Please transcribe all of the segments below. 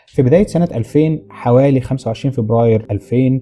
في بداية سنة 2000 حوالي 25 فبراير 2000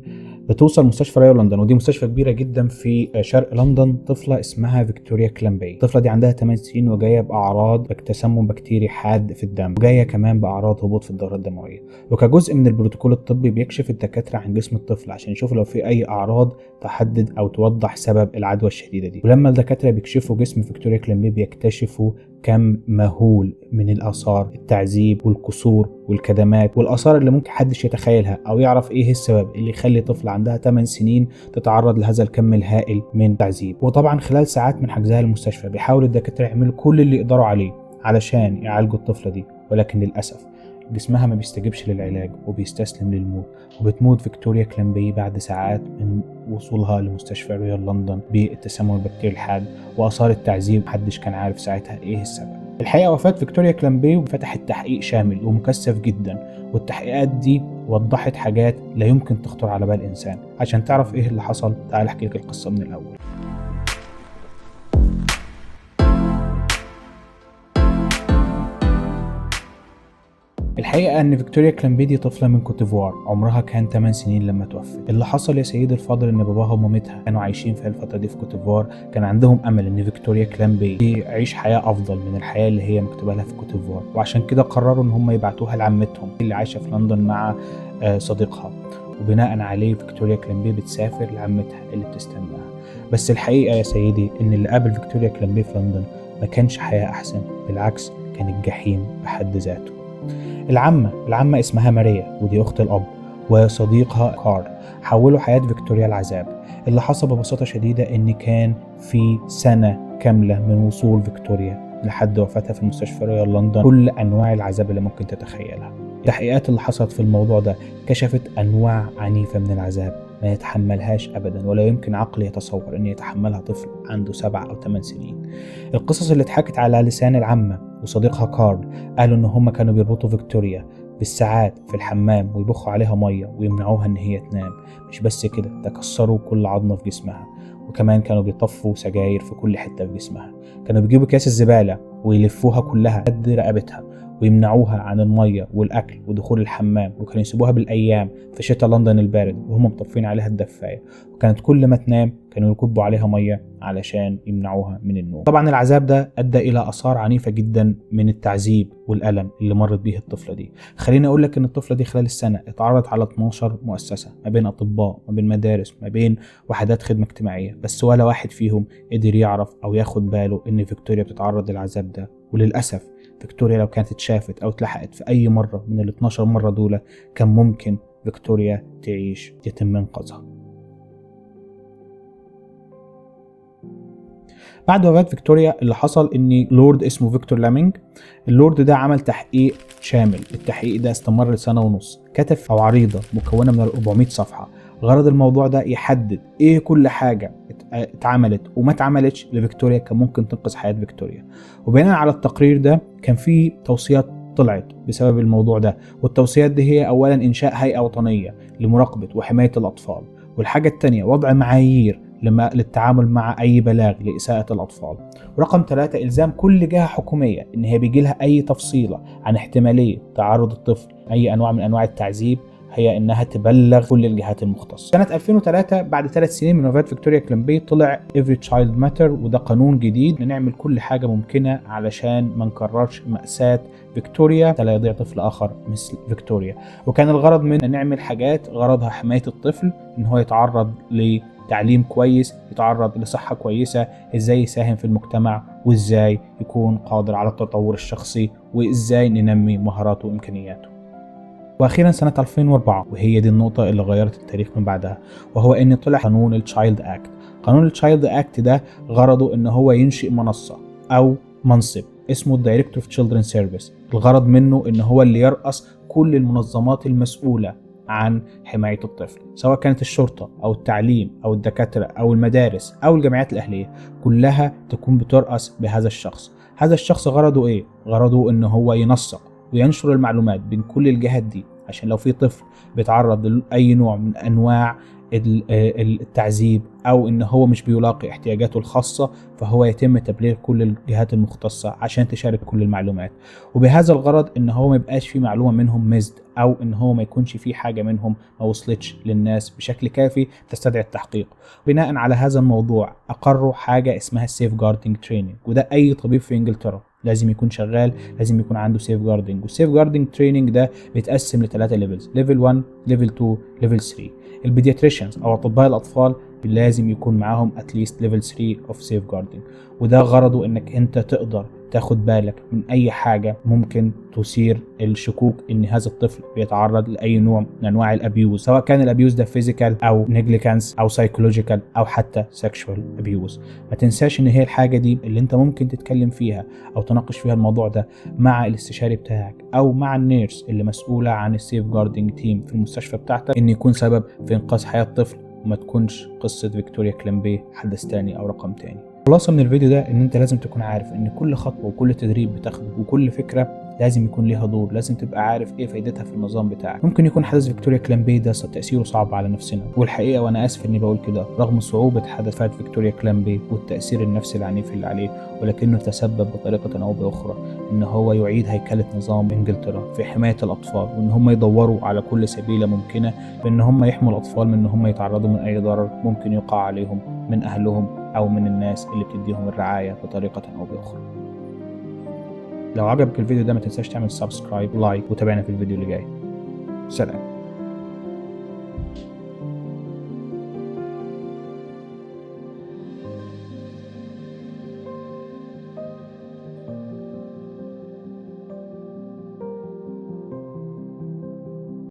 بتوصل مستشفى ريال لندن، ودي مستشفى كبيرة جدا في شرق لندن، طفلة اسمها فيكتوريا كلامبي. الطفلة دي عندها 8 سنين وجاية بأعراض تسمم بكتيري حاد في الدم، وجاية كمان بأعراض هبوط في الدورة الدموية. وكجزء من البروتوكول الطبي بيكشف الدكاترة عن جسم الطفل عشان يشوفوا لو في أي أعراض تحدد أو توضح سبب العدوى الشديدة دي. ولما الدكاترة بيكشفوا جسم فيكتوريا كلامبي بيكتشفوا كم مهول من الآثار، التعذيب والكسور والكدمات والآثار اللي ممكن حدش يتخيلها أو يعرف إيه السبب اللي يخلي طفل عندها 8 سنين تتعرض لهذا الكم الهائل من التعذيب. وطبعا خلال ساعات من حجزها المستشفى بيحاول الدكاترة يعملوا كل اللي يقدروا عليه علشان يعالجوا الطفلة دي، ولكن للأسف جسمها ما بيستجيبش للعلاج وبيستسلم للموت، وبتموت فيكتوريا كلامبي بعد ساعات من وصولها لمستشفى ريال لندن بالتسمم البكتيري الحاد وآثار التعذيب. محدش كان عارف ساعتها ايه السبب. الحقيقة وفاة فيكتوريا كلامبي فتحت تحقيق شامل ومكثف جدا، والتحقيقات دي وضحت حاجات لا يمكن تخطر على بال إنسان. عشان تعرف ايه اللي حصل تعال احكي لك القصة من الأول. الحقيقة ان فيكتوريا كلامبي دي طفلة من كوتيفوار، عمرها كان 8 سنين لما توفت. اللي حصل يا سيدي الفاضل ان باباها ومامتها كانوا عايشين في الفترة دي في كوتيفوار، كان عندهم امل ان فيكتوريا كلامبي تعيش حياة افضل من الحياة اللي هي مكتوبة لها في كوتيفوار، وعشان كده قرروا ان هم يبعتوها لعمتهم اللي عايشة في لندن مع صديقها. وبناء عليه فيكتوريا كلامبي بتسافر لعمتها اللي بتستناها. بس الحقيقة يا سيدي ان اللي قابل فيكتوريا كلامبي في لندن ما كانش حياة احسن، بالعكس كان الجحيم بحد ذاته. العمة اسمها ماريا، ودي أخت الأب، وصديقها كارل حولوا حياة فيكتوريا العذاب. اللي حصل ببساطة شديدة إن كان في سنة كاملة من وصول فيكتوريا لحد وفاتها في مستشفى ريال لندن كل أنواع العذاب اللي ممكن تتخيلها. التحقيقات اللي حصلت في الموضوع ده كشفت أنواع عنيفة من العذاب ما يتحملهاش أبدا، ولا يمكن عقل يتصور أن يتحملها طفل عنده 7 أو 8 سنين. القصص اللي اتحكت على لسان العمة وصديقها كارل قالوا ان هم كانوا بيربطوا فيكتوريا بالساعات في الحمام ويبخوا عليها ميه ويمنعوها ان هي تنام. مش بس كده، ده كسروا كل عظمه في جسمها، وكمان كانوا بيطفوا سجاير في كل حته في جسمها. كانوا بيجيبوا كاس الزباله ويلفوها كلها قد رقبتها ويمنعوها عن الميه والاكل ودخول الحمام، وكانوا يسيبوها بالايام في شتاء لندن البارد وهم مطفين عليها الدفايه، وكانت كل ما تنام كانوا يكبوا عليها ميه علشان يمنعوها من النوم. طبعا العذاب ده ادى الى اثار عنيفه جدا من التعذيب والالم اللي مرت به الطفله دي. خليني اقول لك ان الطفله دي خلال السنه اتعرضت على 12 مؤسسه، ما بين اطباء، ما بين مدارس، ما بين وحدات خدمه اجتماعيه، بس ولا واحد فيهم قدر يعرف او ياخد باله ان فيكتوريا بتتعرض للعذاب ده. وللاسف فيكتوريا لو كانت اتشافت او اتلحقت في اي مره من ال 12 مره دول كان ممكن فيكتوريا تعيش، يتم انقاذها. بعد وفاة فيكتوريا اللي حصل ان لورد اسمه فيكتور لامينج، اللورد ده عمل تحقيق شامل. التحقيق ده استمر لسنة ونص، كتب عريضة مكونة من 400 صفحة. غرض الموضوع ده يحدد ايه كل حاجة اتعملت وما اتعملتش لفيكتوريا كان ممكن تنقذ حياة فيكتوريا. وبناء على التقرير ده كان في توصيات طلعت بسبب الموضوع ده، والتوصيات دي هي اولا انشاء هيئة وطنية لمراقبة وحماية الاطفال، والحاجة التانية وضع معايير للتعامل مع أي بلاغ لإساءة الأطفال، ورقم 3 إلزام كل جهة حكومية إن هي بيجي لها أي تفصيلة عن احتمالية تعرض الطفل أي أنواع من أنواع التعذيب هي إنها تبلغ كل الجهات المختصة. سنة 2003 بعد 3 سنين من وفاة فيكتوريا كلامبي طلع Every Child Matter، وده قانون جديد نعمل كل حاجة ممكنة علشان ما نكررش مأساة فيكتوريا لا يضيع طفل آخر مثل فيكتوريا. وكان الغرض من نعمل حاجات غرضها حماية الطفل، إن هو يتعرض تعليم كويس، يتعرض لصحة كويسة، ازاي يساهم في المجتمع، وازاي يكون قادر على التطور الشخصي، وازاي ننمي مهاراته وامكانياته. واخيرا سنة 2004 وهي دي النقطة اللي غيرت التاريخ من بعدها، وهو ان طلع قانون التشايلد اكت. قانون التشايلد اكت ده غرضه ان هو ينشئ منصة او منصب اسمه الدايركتور اوف تشيلدرن سيرفيس. الغرض منه ان هو اللي يرأس كل المنظمات المسؤولة عن حماية الطفل، سواء كانت الشرطة أو التعليم أو الدكاترة أو المدارس أو الجمعيات الأهلية، كلها تكون بترأس بهذا الشخص. هذا الشخص غرضه إيه؟ غرضه إنه هو ينسق وينشر المعلومات بين كل الجهات دي، عشان لو في طفل بيتعرض لأي نوع من أنواع التعذيب او ان هو مش بيلاقي احتياجاته الخاصة، فهو يتم تبليغ كل الجهات المختصة عشان تشارك كل المعلومات، وبهذا الغرض ان هو ما يبقاش في معلومة منهم مزد، او ان هو ما يكونش في حاجة منهم ما وصلتش للناس بشكل كافي تستدعي التحقيق. بناء على هذا الموضوع اقروا حاجة اسمها السيف جاردنج تريننج، وده اي طبيب في انجلترا لازم يكون شغال، لازم يكون عنده سيف جاردنج. والسيف جاردنج تريننج ده بيتقسم لثلاثة ليفلز: ليفل 1، ليفل 2، ليفل 3. البيدياتريشنز او اطباء الاطفال لازم يكون معاهم اتليست ليفل 3 اوف سيف جاردنج، وده غرضه انك انت تقدر تاخد بالك من اي حاجة ممكن تثير الشكوك ان هذا الطفل بيتعرض لاي نوع من انواع الابيوز، سواء كان الابيوز ده فيزيكال او نيجليكانس او سايكولوجيكال او حتى سيكشوال ابيوز. ما تنساش ان هي الحاجة دي اللي انت ممكن تتكلم فيها او تناقش فيها الموضوع ده مع الاستشاري بتاعك او مع النيرس اللي مسؤولة عن السيف جاردنج تيم في المستشفى بتاعتك، ان يكون سبب في انقاذ حياة طفل وما تكونش قصة فيكتوريا كلامبي حدث تاني او رقم تاني. خلاصة من الفيديو ده ان انت لازم تكون عارف ان كل خطوة وكل تدريب بتاخده وكل فكرة لازم يكون ليها دور، لازم تبقى عارف ايه فايدتها في النظام بتاعك. ممكن يكون حدث فيكتوريا كلامبي ده تأثيره صعب على نفسنا، والحقيقة وانا اسف اني بقول كده، رغم صعوبة حدثات فيكتوريا كلامبي والتأثير النفسي العنيف اللي عليه، ولكنه تسبب بطريقة او باخرى ان هو يعيد هيكلة نظام انجلترا في حماية الاطفال، وان هم يدوروا على كل سبيلة ممكنة بان هم يحموا الاطفال من ان هم يتعرضوا من اي ضرر ممكن يقع عليهم من اهلهم او من الناس اللي بتديهم الرعاية بطريقة او باخرى. لو عجبك الفيديو ده ما تنساش تعمل سبسكرايب، لايك، وتابعنا في الفيديو اللي جاي. سلام.